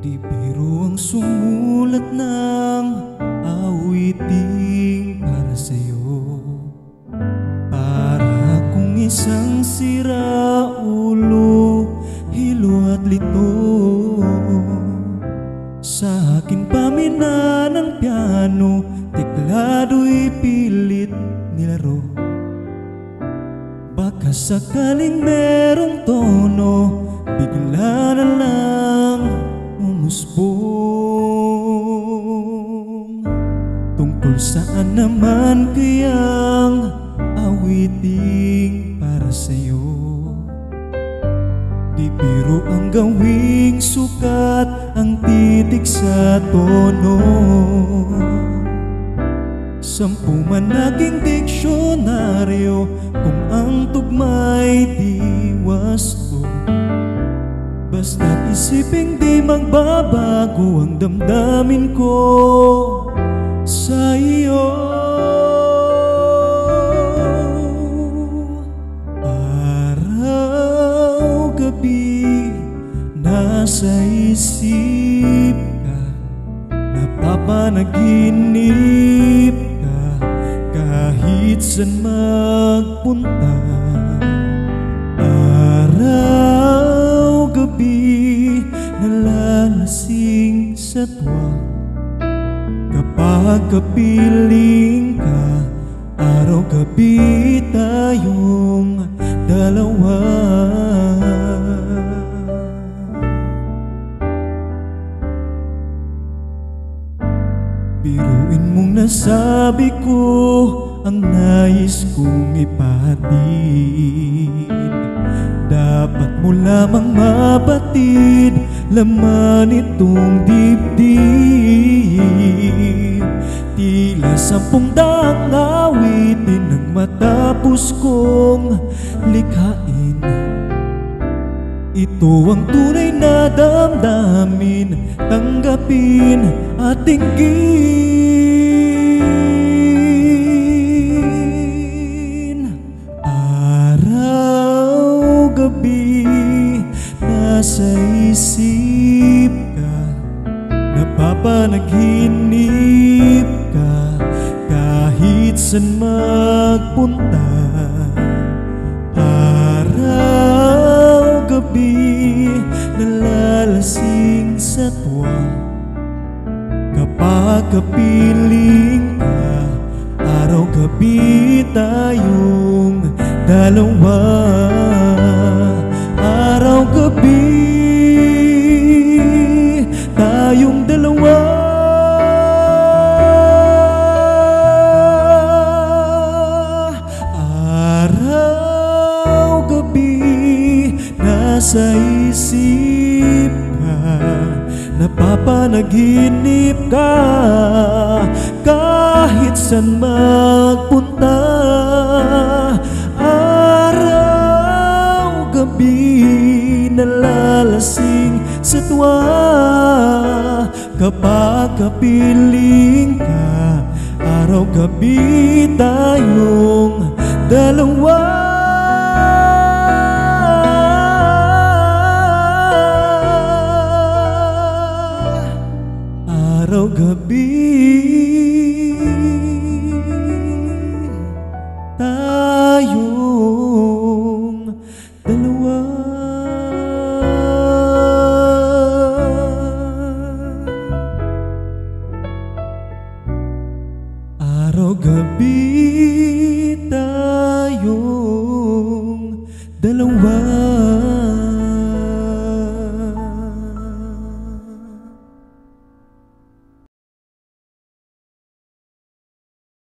Di biro ang sumulat ng awiting para sa'yo. Para kung isang siraulo, hilo at lito. Sa akin pamina ng piano, teklado'y pilit nilaro. Baka sakaling merong tono, bigla na lang umusbong. Tungkol saan naman kayang awiting para sa'yo? Di biro ang gawing sukat ang titik sa tono. 10 man naging diksyonaryo kung ang tugma'y di wasto. Basta't isiping di magbabago ang damdamin ko sa iyo. Araw, gabi, nasa isip ka, napapanaginip ka, kahit saan magpunta. Araw, gabi, nalalasing sa tuwa kapag kapiling ka. Araw-gabi tayong dalawa. Biruin mong nasabi ko ang nais kong ipahatid. Dapat mo lamang mabatid laman itong dibdib. Tila 10 daang awitin nang matapos kong likhain. Ito ang tunay na damdamin, tanggapin at dinggin. Araw, gabi, nasa isip ka, napapanaginip ka, kahit saan magpunta. Araw, gabi, nalalasing sa tuwa kapag kapiling ka. Araw-gabi tayong dalawa. Araw-gabi tayong dalawa. Araw-gabi, nasa isip ka, napapanaginip ka, kahit saan magpunta. Araw-gabi, nalalasing sa tuwa kapag kapiling ka. Araw-gabi tayong dalawa. Araw-gabi tayong dalawa. Araw-gabi tayong dalawa.